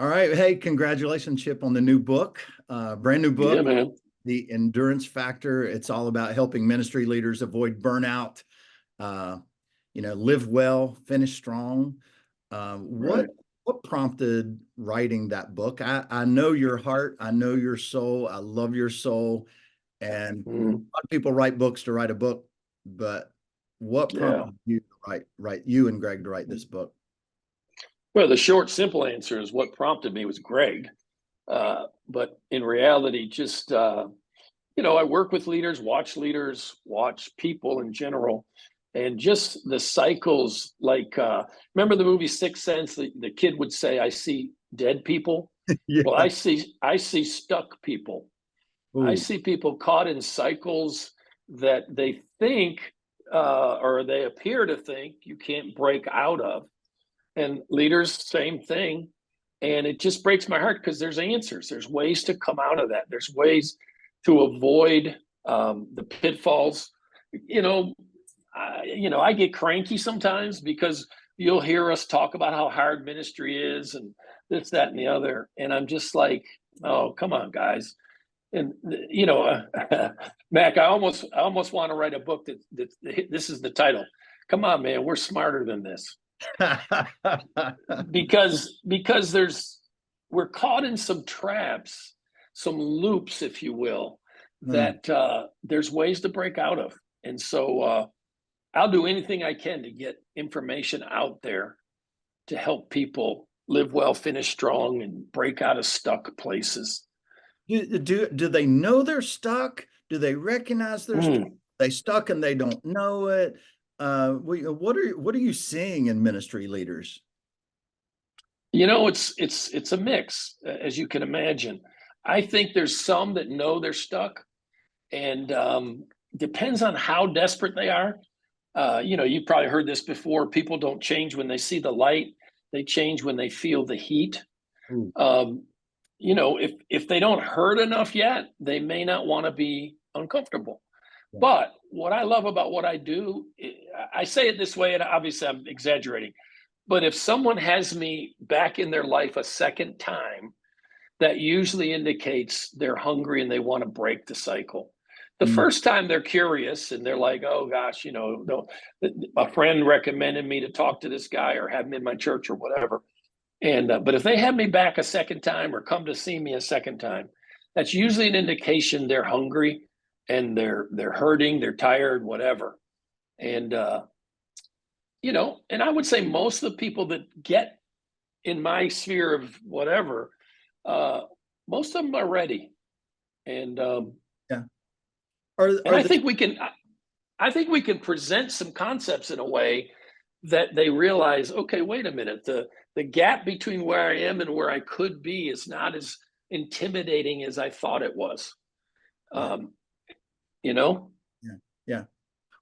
All right. Hey, congratulations, Chip, on the new book, brand new Yeah, book, man. The Endurance Factor. It's all about helping ministry leaders avoid burnout, uh, live well, finish strong. What Right. what prompted writing that book? I know your heart. I know your soul. I love your soul. And Mhm. a lot of people write books to write a book, but what Yeah. prompted you to write you and Greg to write this book? Well, the short, simple answer is what prompted me was Greg. But in reality, just, I work with leaders, watch people in general, and just the cycles. Like, remember the movie Sixth Sense? The kid would say, "I see dead people." Well, Yeah. I see stuck people. I Ooh. see people caught in cycles that they think, or they appear to think, you can't break out of. And leaders, same thing. And it just breaks my heart because there's answers. There's ways to come out of that. There's ways to avoid the pitfalls. You know, I get cranky sometimes because you'll hear us talk about how hard ministry is and this, that, and the other. And I'm just like, oh, come on, guys. And Mac, I almost want to write a book that this is the title. Come on, man, we're smarter than this because we're caught in some traps, some loops, if you will, Hmm. that there's ways to break out of. And so I'll do anything I can to get information out there to help people live well, finish strong, and break out of stuck places. Do they know they're stuck? Do they recognize they're stuck? Mm. They stuck and they don't know it. What are you seeing in ministry leaders? It's a mix, as you can imagine. I think there's some that know they're stuck, and depends on how desperate they are. You've probably heard this before. People don't change when they see the light; they change when they feel the heat. Ooh. Um, if they don't hurt enough yet, they may not want to be uncomfortable. Yeah. But what I love about what I do, I say it this way, and obviously I'm exaggerating, but if someone has me back in their life a second time, that usually indicates they're hungry and they want to break the cycle. The Mm. first time they're curious and they're like, oh gosh, no, a friend recommended me to talk to this guy or have him in my church or whatever. And but if they have me back a second time or come to see me a second time, that's usually an indication they're hungry and they're hurting, they're tired, whatever. And and I would say most of the people that get in my sphere of whatever, uh, most of them are ready. And Yeah. Are and are I the think we can I think we can present some concepts in a way that they realize, okay, wait a minute, the gap between where I am and where I could be is not as intimidating as I thought it was. Yeah. Um, you know? Yeah. Yeah.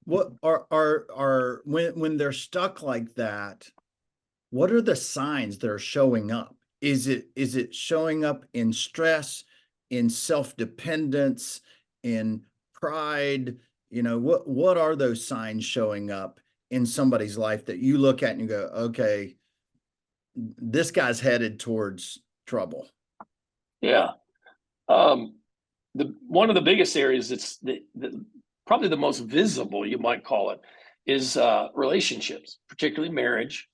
What are when they're stuck like that, what are the signs that are showing up? Is it showing up in stress, in self-dependence, in pride? What are those signs showing up in somebody's life that you look at and you go, okay, this guy's headed towards trouble? Yeah. Um, the one of the biggest areas that's the probably the most visible, you might call it, is relationships, particularly marriage,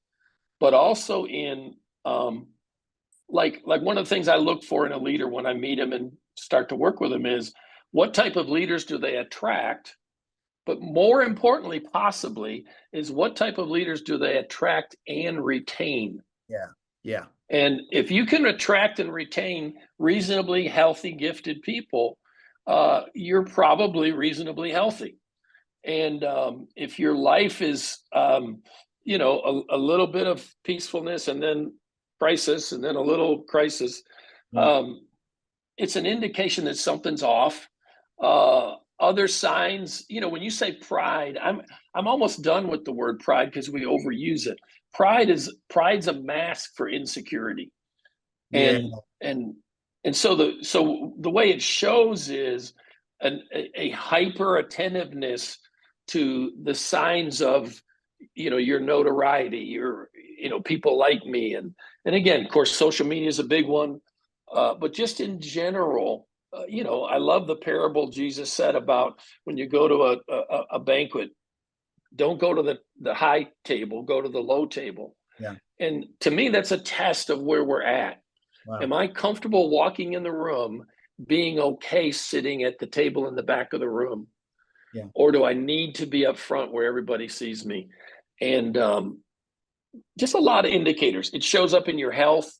but also in like one of the things I look for in a leader when I meet him and start to work with him is what type of leaders do they attract? But more importantly, possibly, is what type of leaders do they attract and retain? Yeah. Yeah. And if you can attract and retain reasonably healthy, gifted people, you're probably reasonably healthy. And if your life is, a little bit of peacefulness and then crisis and then a little crisis, Yeah. um, it's an indication that something's off. Other signs, when you say pride, I'm almost done with the word pride because we overuse it. Pride's a mask for insecurity, Yeah. and and and so the way it shows is a hyper attentiveness to the signs of your notoriety, your people like me. And again, of course, social media is a big one. But just in general, I love the parable Jesus said about when you go to a banquet, don't go to the high table, go to the low table. Yeah. And to me, that's a test of where we're at. Wow. Am I comfortable walking in the room, being okay sitting at the table in the back of the room? Yeah. Or do I need to be up front where everybody sees me? And just a lot of indicators. It shows up in your health,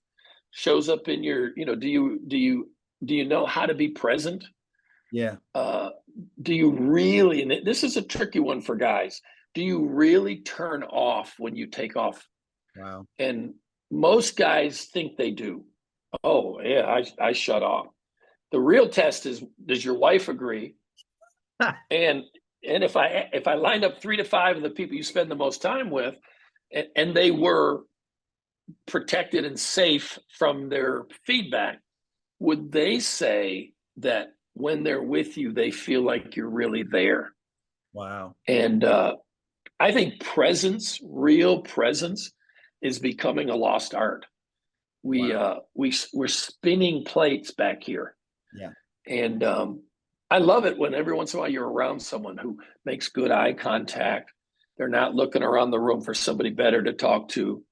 shows up in your, do you know how to be present? Yeah. Do you really, and this is a tricky one for guys, do you really turn off when you take off? Wow. And most guys think they do. Oh, yeah, I shut off. The real test is, does your wife agree? And if I lined up 3 to 5 of the people you spend the most time with, and they were protected and safe from their feedback, would they say that when they're with you, they feel like you're really there? Wow. And I think presence, real presence, is becoming a lost art. Wow. We're spinning plates back here, Yeah. and I love it when every once in a while you're around someone who makes good eye contact. They're not looking around the room for somebody better to talk to,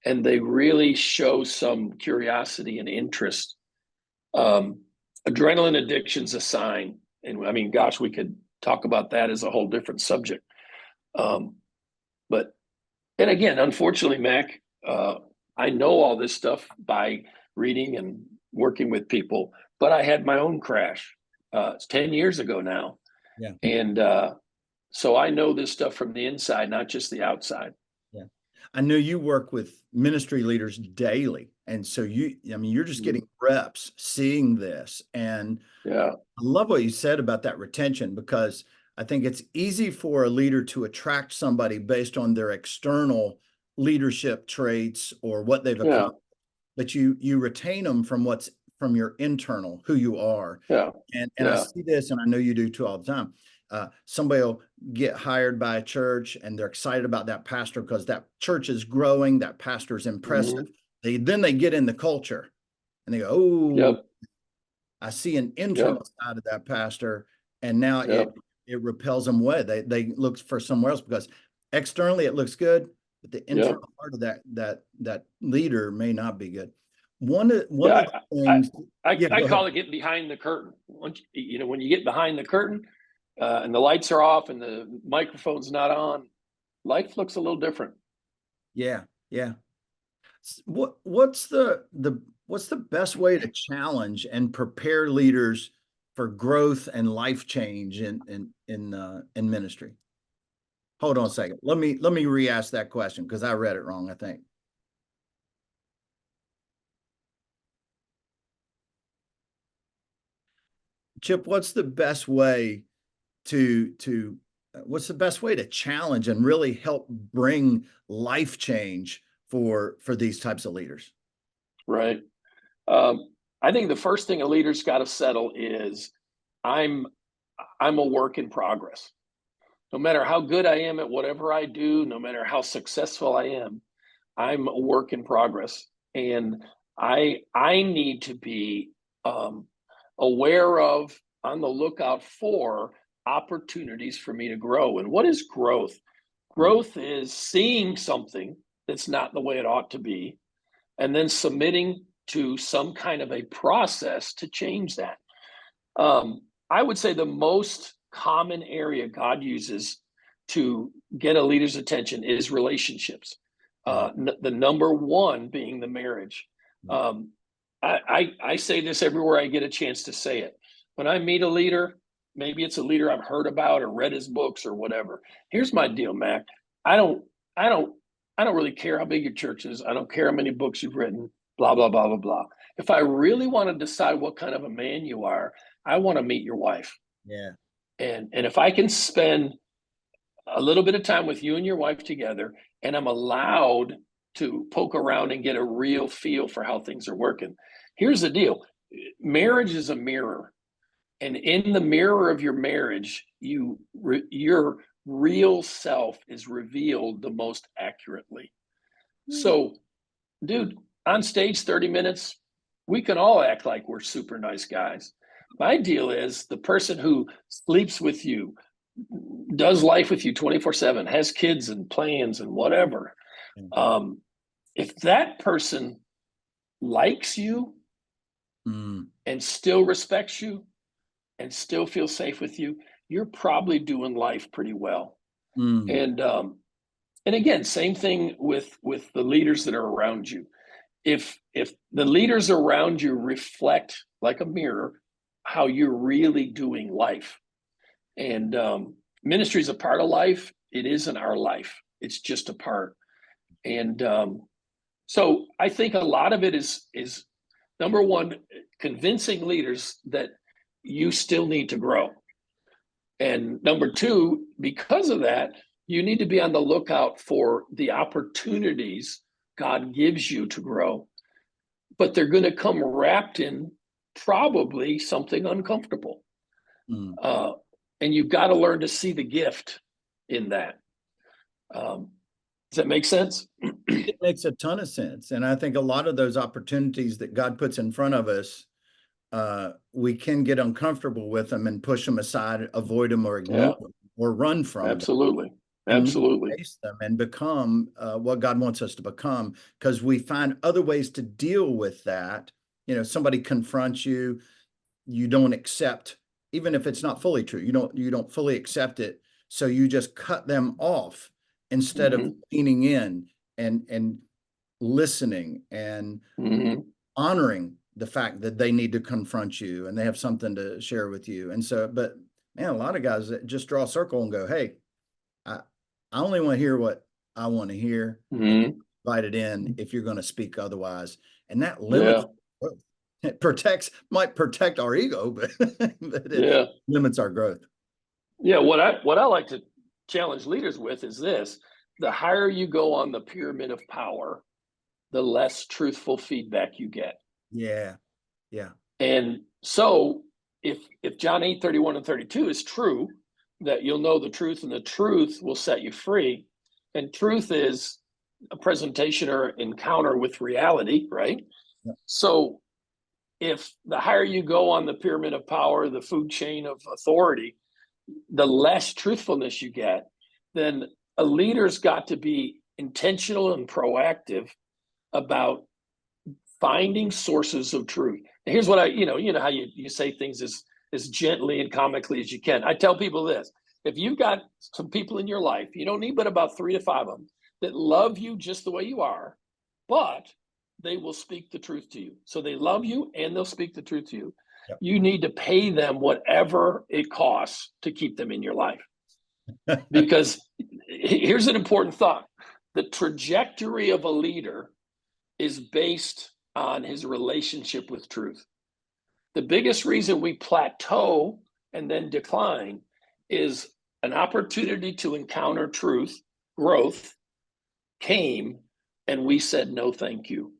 and they really show some curiosity and interest. Adrenaline addiction's a sign, and I mean, gosh, we could talk about that as a whole different subject. But and again, unfortunately, Mac, I know all this stuff by reading and working with people, but I had my own crash. It's 10 years ago now. Yeah. And so I know this stuff from the inside, not just the outside. Yeah. I know you work with ministry leaders daily. And so you're just getting reps seeing this. And Yeah. I love what you said about that retention, because I think it's easy for a leader to attract somebody based on their external leadership traits or what they've Yeah. accomplished, but you retain them from your internal, who you are. Yeah. And I Yeah. see this, and I know you do too all the time. Somebody will get hired by a church and they're excited about that pastor because that church is growing, that pastor is impressive. Then they get in the culture and they go, oh, Yep. I see an internal Yep. side of that pastor, and now Yep. it repels them away. They look for somewhere else because externally it looks good, but the Yep. internal part of that leader may not be good. One of Yeah. the things, yeah, I go call ahead. it getting behind the curtain. Once when you get behind the curtain, and the lights are off and the microphone's not on, life looks a little different. Yeah, yeah. What's the best way to challenge and prepare leaders for growth and life change in ministry? Hold on a second. Let me re-ask that question because I read it wrong, I think. Chip, what's the best way to challenge and really help bring life change for these types of leaders? Right. I think the first thing a leader's got to settle is I'm I'm a work in progress. No matter how good I am at whatever I do, no matter how successful I am, I'm a work in progress, and I need to be um, aware of, on the lookout for opportunities for me to grow. And what is growth? Mm. Growth is seeing something that's not the way it ought to be, and then submitting to some kind of a process to change that. Um, I would say the most common area God uses to get a leader's attention is relationships. Yeah, The number one being the marriage. yeah, Um, I say this everywhere I get a chance to say it. When I meet a leader, maybe it's a leader I've heard about or read his books or whatever. Here's my deal, Mac. I don't, I don't, I don't really care how big your church is. I don't care how many books you've written. Blah blah blah blah blah. If I really want to decide what kind of a man you are, I want to meet your wife. yeah, And if I can spend a little bit of time with you and your wife together, and I'm allowed to poke around and get a real feel for how things are working. Here's the deal. Marriage is a mirror. And in the mirror of your marriage, your real self is revealed the most accurately. So, dude, on stage 30 minutes, we can all act like we're super nice guys. My deal is the person who sleeps with you, does life with you 24/7, has kids and plans and whatever. If that person likes you and still respects you and still feels safe with you, you're probably doing life pretty well. And again, same thing with the leaders that are around you. If the leaders around you reflect like a mirror how you're really doing life, and ministry is a part of life, it isn't our life, it's just a part. And so I think a lot of it is number one, convincing leaders that you still need to grow. And number two, because of that, you need to be on the lookout for the opportunities God gives you to grow, but they're going to come wrapped in probably something uncomfortable. And you've got to learn to see the gift in that. Does that make sense? It makes a ton of sense. And I think a lot of those opportunities that God puts in front of us, we can get uncomfortable with them and push them aside, avoid them, or ignore them, or run from them. Absolutely. And Absolutely. face them and become what God wants us to become, because we find other ways to deal with that. You know, somebody confronts you, you don't accept, even if it's not fully true, you don't fully accept it. So you just cut them off instead of leaning in and listening and honoring the fact that they need to confront you and they have something to share with you. And so, but man, a lot of guys that just draw a circle and go, hey, I only want to hear what I want to hear. Invite it in if you're going to speak otherwise. And that limits growth. It might protect our ego, but it limits our growth. Yeah, what I like to challenge leaders with is this: the higher you go on the pyramid of power, the less truthful feedback you get. Yeah. And so if John 8:31 and 32 is true, that you'll know the truth and the truth will set you free, and truth is a presentation or encounter with reality, right? So if the higher you go on the pyramid of power, the food chain of authority, the less truthfulness you get, then a leader's got to be intentional and proactive about finding sources of truth. And here's what you know how you say things as gently and comically as you can. I tell people this: if you've got some people in your life, you don't need but about 3 to 5 of them that love you just the way you are, but they will speak the truth to you. So they love you and they'll speak the truth to you. You need to pay them whatever it costs to keep them in your life. Because here's an important thought: the trajectory of a leader is based on his relationship with truth. The biggest reason we plateau and then decline is an opportunity to encounter truth, growth came, and we said no thank you.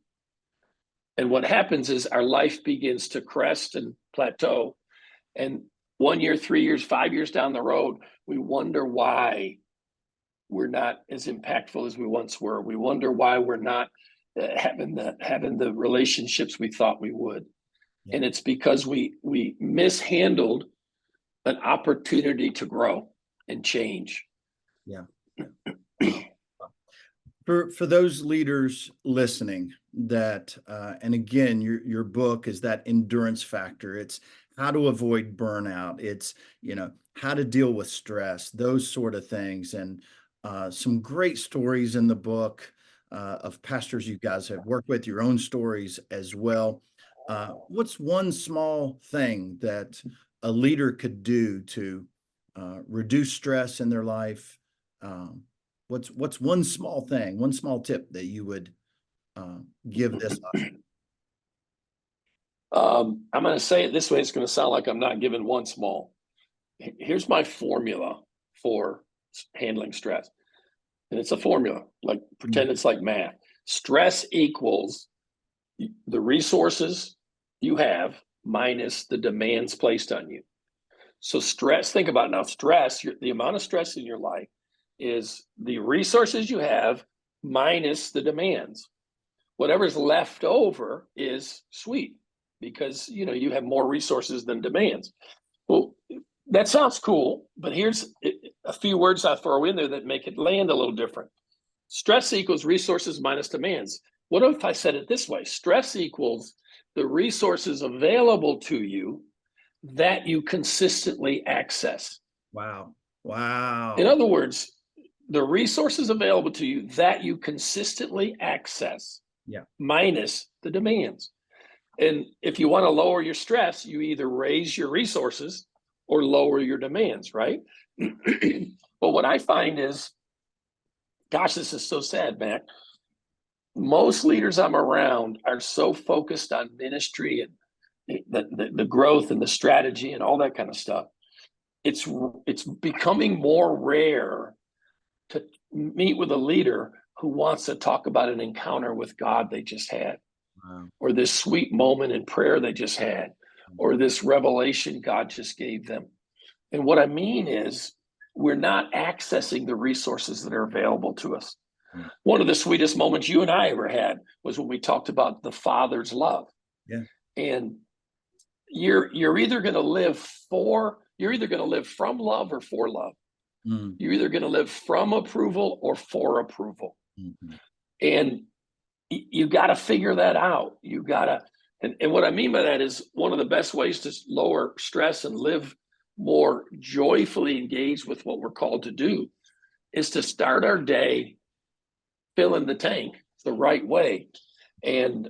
And what happens is our life begins to crest and plateau. And 1 year, 3 years, 5 years down the road, we wonder why we're not as impactful as we once were. We wonder why we're not having the relationships we thought we would. And it's because we mishandled an opportunity to grow and change. For those leaders listening that, and again, your book is that endurance factor. It's how to avoid burnout. It's, how to deal with stress, those sort of things. And some great stories in the book of pastors you guys have worked with, your own stories as well. What's one small thing that a leader could do to reduce stress in their life? What's one small thing, one small tip that you would give this? I'm going to say it this way. It's going to sound like I'm not giving one small. Here's my formula for handling stress. And it's a formula, like pretend it's like math. Stress equals the resources you have minus the demands placed on you. So stress, think about it now, stress, the amount of stress in your life is the resources you have minus the demands. Whatever's left over is sweet because, you have more resources than demands. Well, that sounds cool, but here's a few words I throw in there that make it land a little different. Stress equals resources minus demands. What if I said it this way? Stress equals the resources available to you that you consistently access. Wow. Wow. In other words, the resources available to you that you consistently access, Yeah. minus the demands. And if you want to lower your stress, you either raise your resources or lower your demands, right? But what I find is, gosh, this is so sad, Mac. Most leaders I'm around are so focused on ministry and the growth and the strategy and all that kind of stuff. It's becoming more rare to meet with a leader who wants to talk about an encounter with God they just had. Wow. Or this sweet moment in prayer they just had, or this revelation God just gave them. And what I mean is, we're not accessing the resources that are available to us. One of the sweetest moments you and I ever had was when we talked about the Father's love. Yeah. And you're either going to live from love or for love. You're either going to live from approval or for approval. Mm-hmm. And you got to figure that out. You got to, and what I mean by that is, one of the best ways to lower stress and live more joyfully engaged with what we're called to do is to start our day filling the tank the right way, and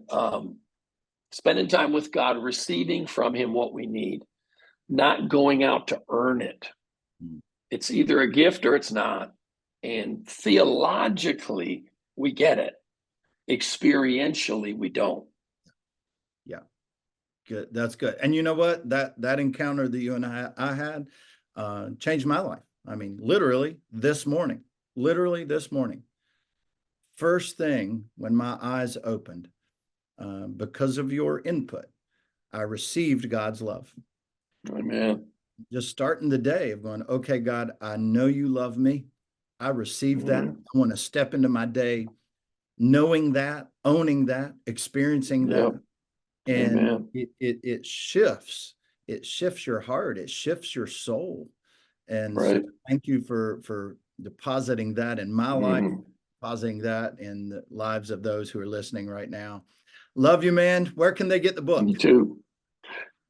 spending time with God, receiving from him what we need, not going out to earn it. It's either a gift or it's not. And theologically, we get it. Experientially, we don't. Yeah. Good. That's good. And you know what? That encounter that you and I had changed my life. I mean, literally this morning. First thing when my eyes opened, because of your input, I received God's love. Amen. Just starting the day of going, okay, God, I know you love me. I received that. I want to step into my day knowing that, owning that, experiencing that. And it shifts your heart, it shifts your soul. And so thank you for depositing that in my life, depositing that in the lives of those who are listening right now. Love you, man. Where can they get the book? Me too.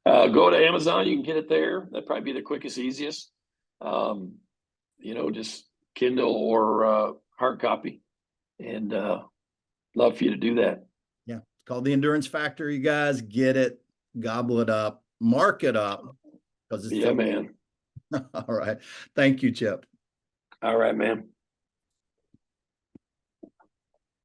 Go to Amazon. You can get it there. That'd probably be the quickest, easiest. Just Kindle or hard copy. And love for you to do that. Yeah. It's called The Endurance Factor. You guys get it, gobble it up, mark it up. Because it's man. All right. Thank you, Chip. All right, man.